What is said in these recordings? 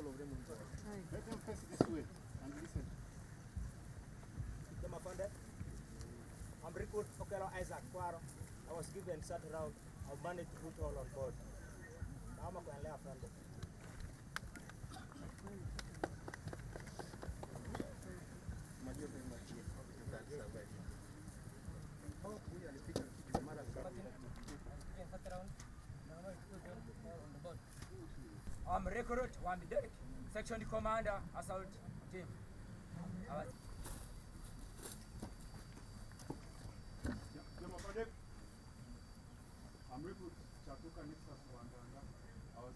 all of them on board. Let them face this way and listen. I'm recruit Okero Isaac Kwaro. I was given certain route. I've managed to put all on board. Now I'm going to lay a friend. I'm recruit one Derek, section commander, assault team. I'm recruit Chatuka Nixas Wandanga. I was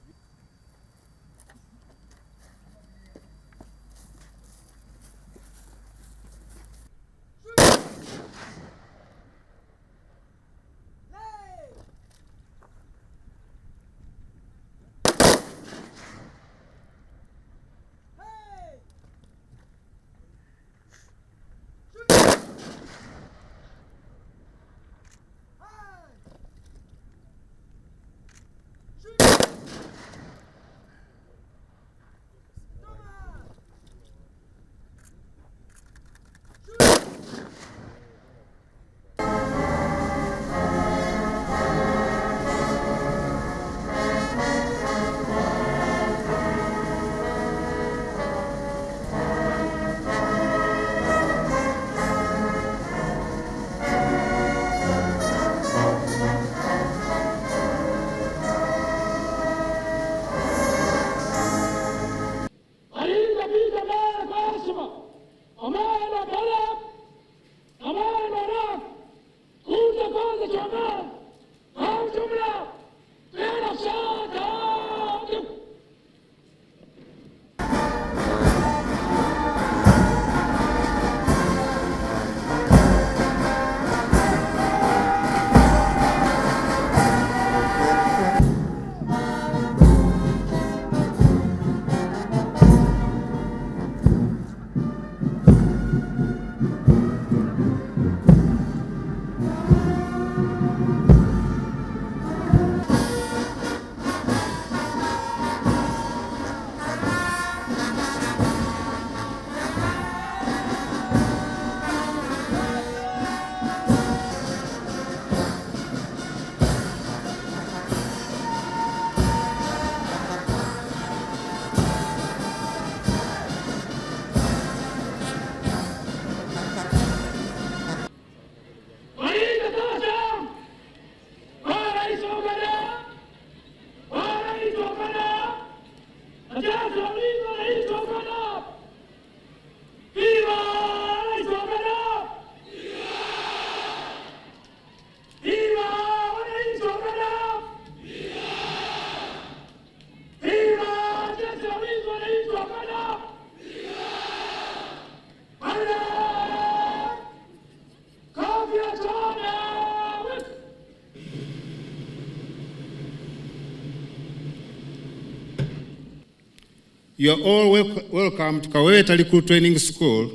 You are all welcome to Kaweweta Military Training School.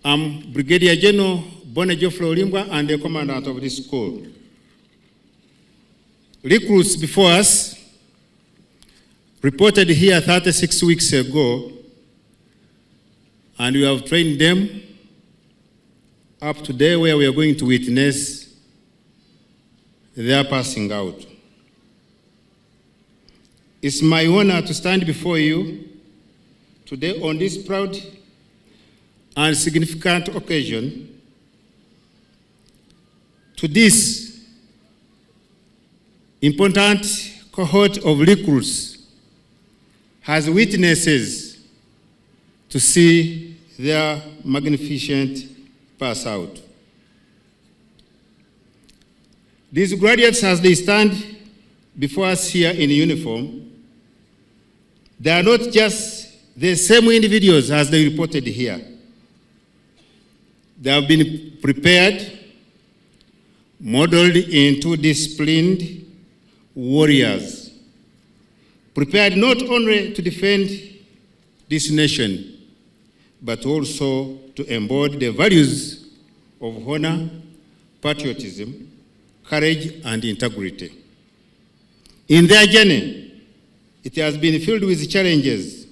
I'm Brigadier General Bonajoflo Olimbwa and the commandant of this school. Recruits before us reported here 36 weeks ago, and we have trained them up to today, where we are going to witness their passing out. It's my honor to stand before you today on this proud and significant occasion. To this important cohort of recruits as witnesses to see their magnificent pass out. These graduates, as they stand before us here in uniform, they are not just the same individuals as they reported here. They have been prepared, modeled into disciplined warriors, prepared not only to defend this nation, but also to embody the values of honor, patriotism, courage, and integrity. In their journey, It has been filled with challenges,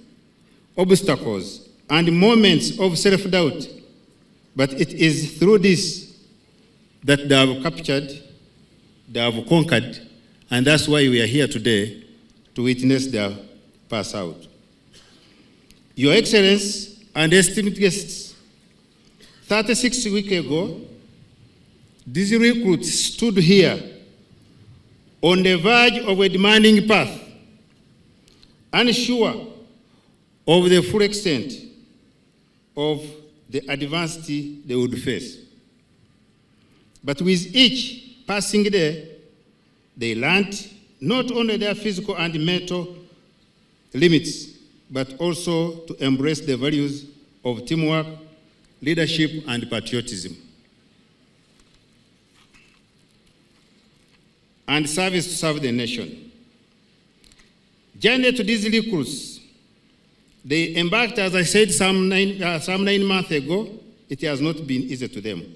obstacles, and moments of self-doubt. But it is through this that they have captured, they have conquered, and that's why we are here today to witness their pass out. Your Excellency and esteemed guests, 36 weeks ago, these recruits stood here on the verge of a demanding path, unsure of the full extent of the adversity they would face. But with each passing day, they learned not only their physical and mental limits, but also to embrace the values of teamwork, leadership, and patriotism, and service to serve the nation. Journey to these recruits, they embarked, as I said, some 9 months ago. It has not been easy to them.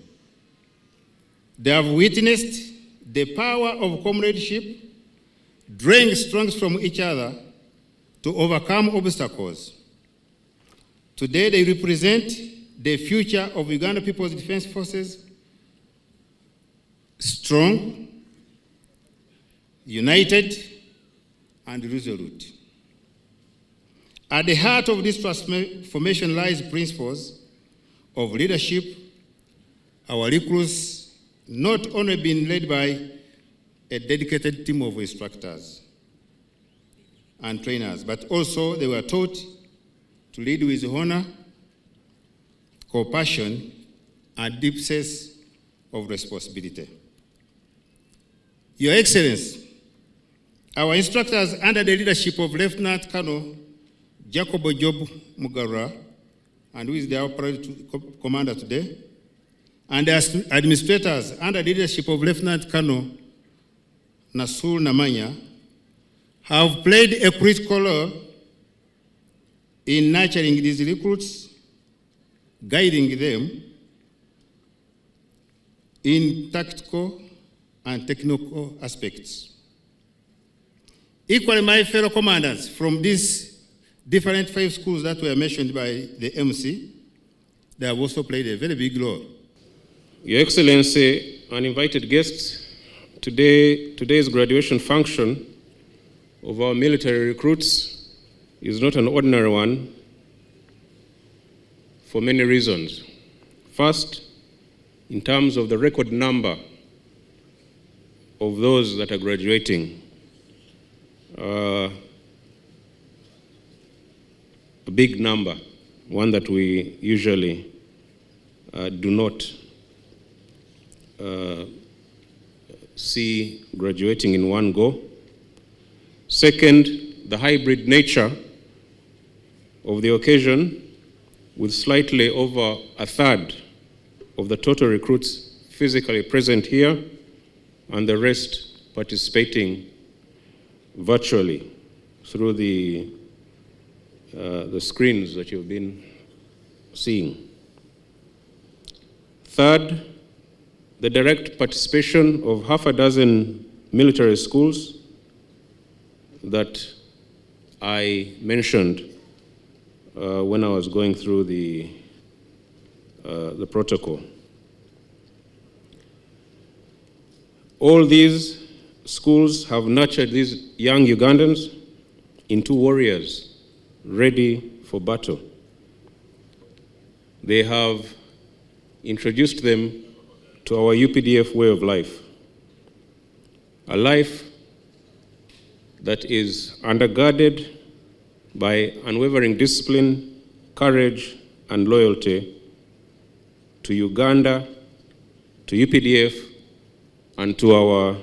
They have witnessed the power of comradeship, drawing strength from each other to overcome obstacles. Today, they represent the future of Uganda People's Defense Forces, strong, united, and resolute. At the heart of this transformation lies principles of leadership. Our recruits not only been led by a dedicated team of instructors and trainers, but also they were taught to lead with honor, compassion, and deep sense of responsibility. Your Excellency, our instructors under the leadership of Lieutenant Colonel Jacob Job Mbarara, and who is the operating commander today, and the administrators under the leadership of Lieutenant Colonel Nasul Namanya, have played a critical role in nurturing these recruits, guiding them in tactical and technical aspects. Equally, my fellow commanders from these different 5 schools that were mentioned by the MC, they have also played a very big role. Your Excellency, uninvited guests, today's graduation function of our military recruits is not an ordinary one for many reasons. First, in terms of the record number of those that are graduating, a big number, one that we usually do not see graduating in one go. Second, the hybrid nature of the occasion, with slightly over a third of the total recruits physically present here and the rest participating virtually through the screens that you've been seeing. Third, the direct participation of half a dozen military schools that I mentioned when I was going through the protocol. All these schools have nurtured these young Ugandans into warriors ready for battle. They have introduced them to our UPDF way of life, a life that is undergirded by unwavering discipline, courage, and loyalty to Uganda, to UPDF, and to our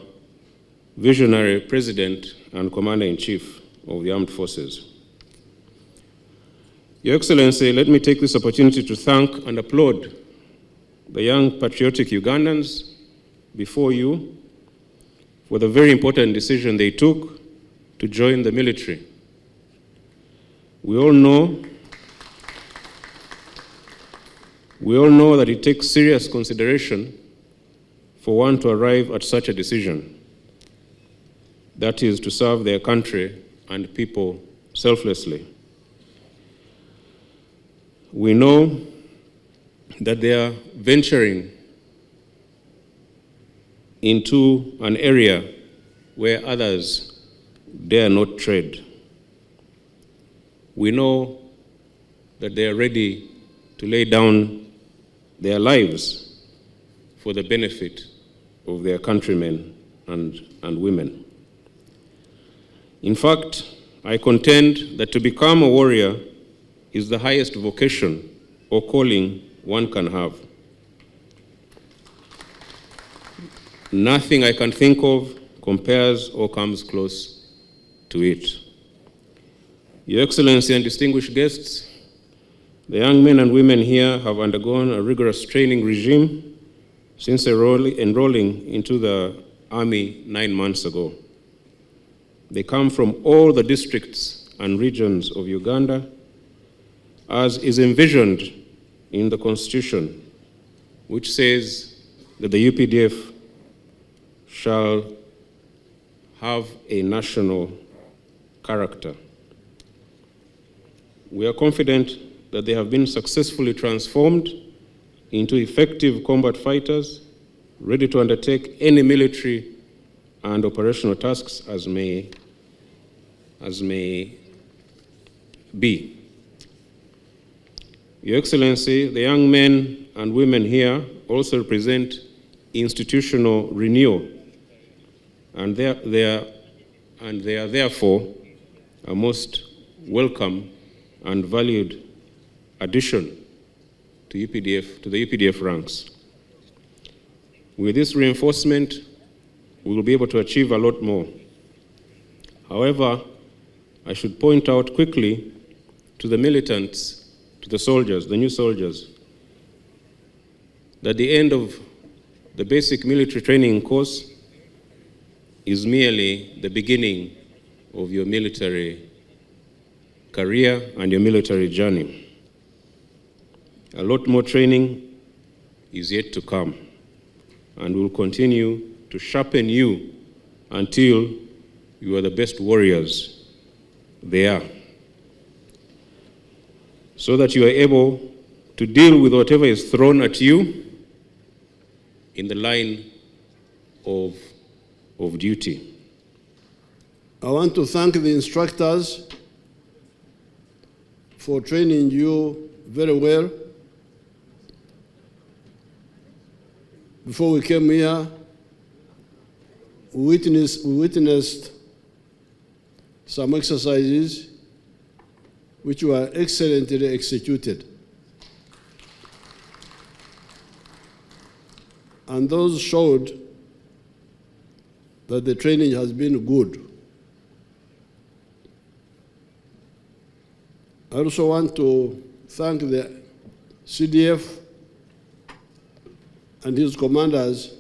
visionary President and Commander-in-Chief of the Armed Forces. Your Excellency, let me take this opportunity to thank and applaud the young patriotic Ugandans before you for the very important decision they took to join the military. We all know that it takes serious consideration for one to arrive at such a decision. That is to serve their country and people selflessly. We know that they are venturing into an area where others dare not tread. We know that they are ready to lay down their lives for the benefit of their countrymen and women. In fact, I contend that to become a warrior is the highest vocation or calling one can have. Nothing I can think of compares or comes close to it. Your Excellency and distinguished guests, the young men and women here have undergone a rigorous training regime since enrolling into the Army 9 months ago. They come from all the districts and regions of Uganda, as is envisioned in the Constitution, which says that the UPDF shall have a national character. We are confident that they have been successfully transformed into effective combat fighters, ready to undertake any military and operational tasks as may be. Your Excellency, the young men and women here also represent institutional renewal, and they are therefore a most welcome and valued addition to the UPDF ranks. With this reinforcement, we will be able to achieve a lot more. However, I should point out quickly to the militants, to the soldiers, the new soldiers, that the end of the basic military training course is merely the beginning of your military career and your military journey. A lot more training is yet to come, and will continue to sharpen you until you are the best warriors there, so that you are able to deal with whatever is thrown at you in the line of duty. I want to thank the instructors for training you very well. Before we came here, we witnessed some exercises which were excellently executed. And those showed that the training has been good. I also want to thank the CDF and his commanders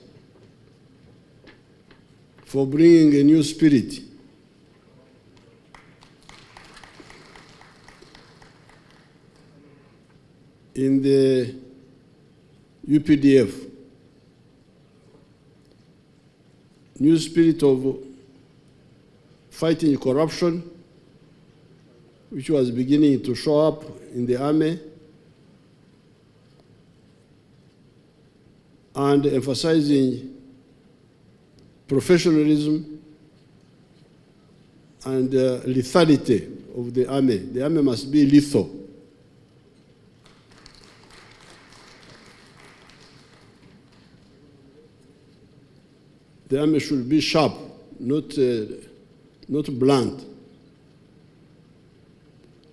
for bringing a new spirit in the UPDF. New spirit of fighting corruption, which was beginning to show up in the army, and emphasizing professionalism and lethality of the army. The army must be lethal. The army should be sharp, not blunt.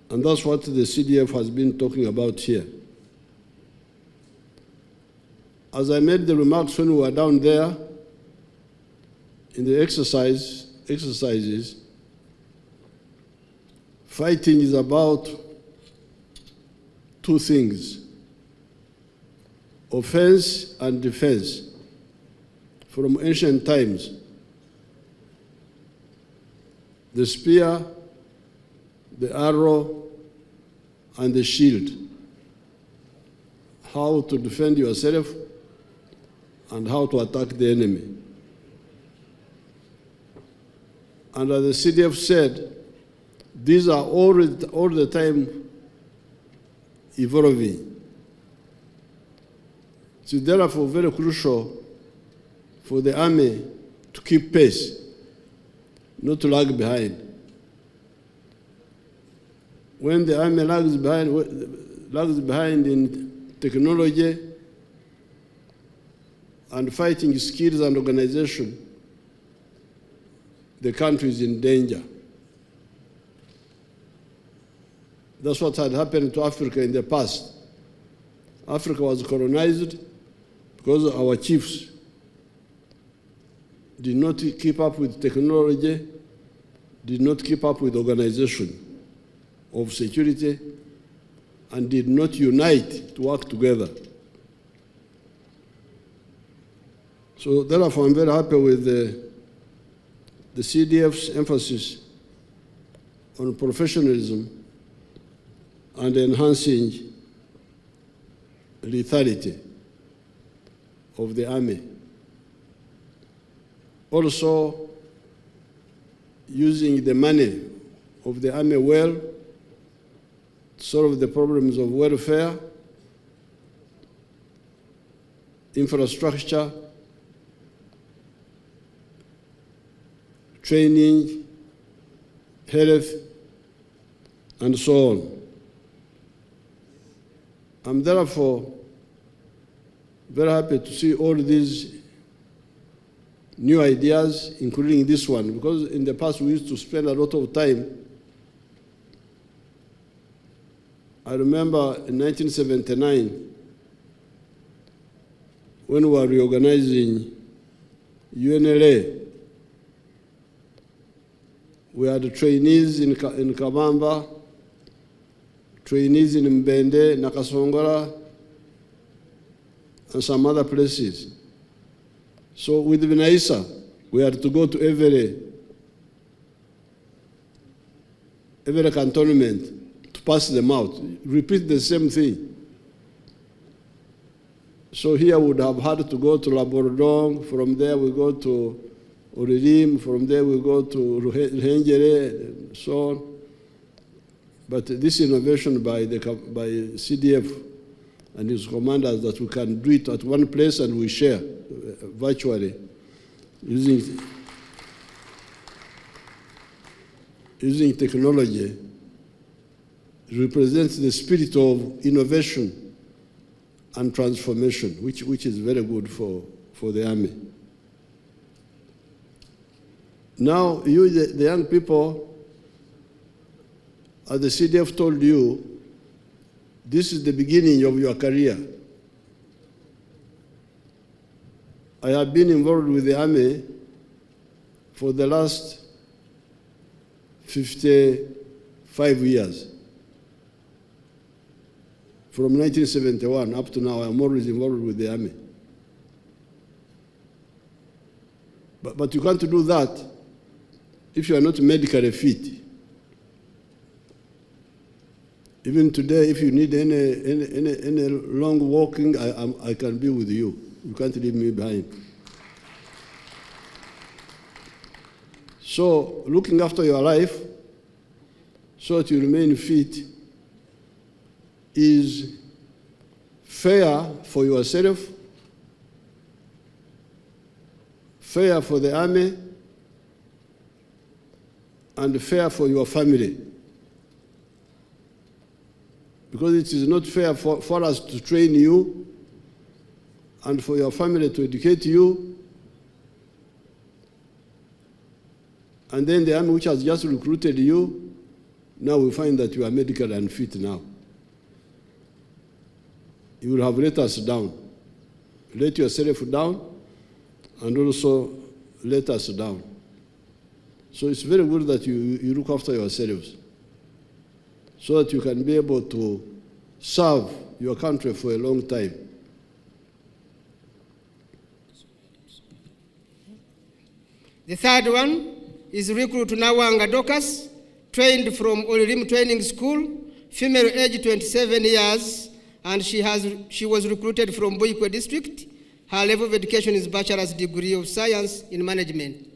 And that's what the CDF has been talking about here. As I made the remarks when we were down there in the exercises, fighting is about two things: offense and defense. From ancient times, the spear, the arrow, and the shield. How to defend yourself and how to attack the enemy. And as the CDF said, These are all the time evolving. It's therefore very crucial for the army to keep pace, not to lag behind. When the army lags behind in technology and fighting skills and organization, the country is in danger. That's what had happened to Africa in the past. Africa was colonized because our chiefs did not keep up with technology, did not keep up with organization of security, and did not unite to work together. So therefore, I'm very happy with the CDF's emphasis on professionalism and enhancing lethality of the army. Also, using the money of the army well to solve the problems of welfare, infrastructure, training, health, and so on. I'm therefore very happy to see all these new ideas, including this one, because in the past we used to spend a lot of time. I remember in 1979, when we were reorganizing UNLA, we had trainees in Kabamba, trainees in Mbende, Nakasongola, and some other places. So with Vinaisa, we had to go to every cantonment to pass them out, repeat the same thing. So here we would have had to go to Labwordwong, from there we go to Olilim, from there we go to Ruhengyere, and so on. But this innovation by CDF and his commanders that we can do it at one place and we share virtually using technology represents the spirit of innovation and transformation, which is very good for the army. Now, you, the young people, as the CDF told you, this is the beginning of your career. I have been involved with the army for the last 55 years. From 1971 up to now, I'm always involved with the army. But you can't do that if you are not medically fit. Even today, if you need any long walking, I can be with you. You can't leave me behind. So, looking after your life so that you remain fit is fair for yourself, fair for the army, and fair for your family. Because it is not fair for us to train you and for your family to educate you, and then the army which has just recruited you, now we find that you are medically unfit now. You will have let us down. Let yourself down, and also let us down. So it's very good that you look after yourselves so that you can be able to serve your country for a long time. The third one is recruit Nawanga Dokas, trained from Olilim Training School, female age 27 years, and she was recruited from Boikwe district. Her level of education is bachelor's degree of science in management.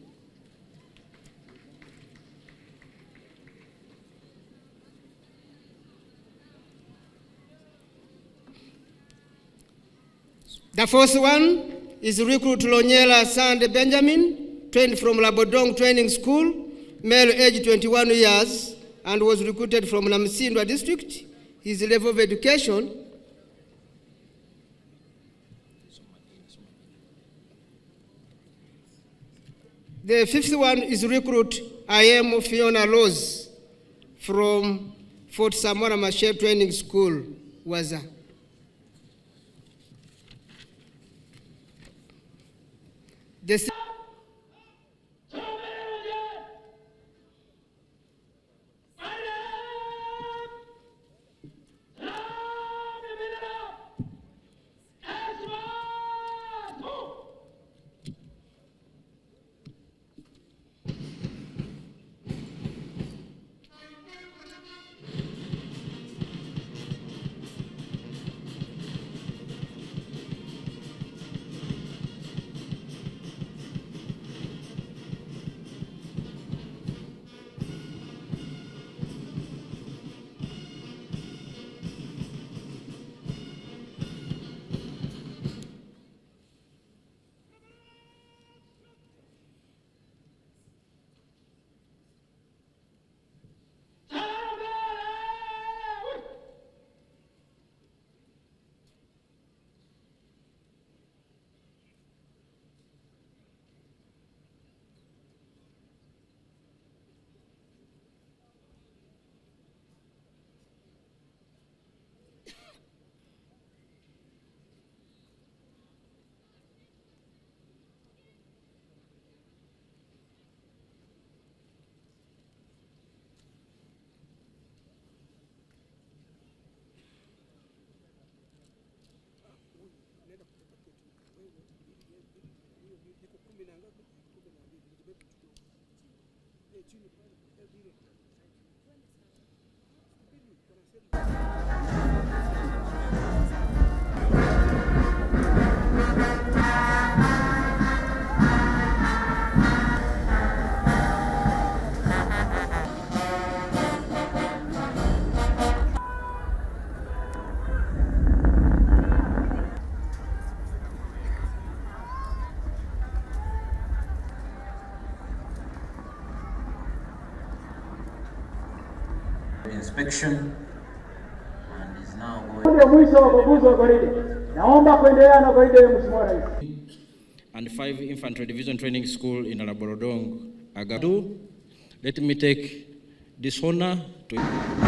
The fourth one is recruit Lonyela Sande Benjamin, trained from Labwordwong Training School, male age 21 years, and was recruited from Namusindwa district. His level of education The fifth one is recruit IM Fiona Rose from Fort Samora Machel Training School, Waza. Inspection and is now going. And 5 Infantry Division Training School in Labwordwong, Agago. Let me take this honor to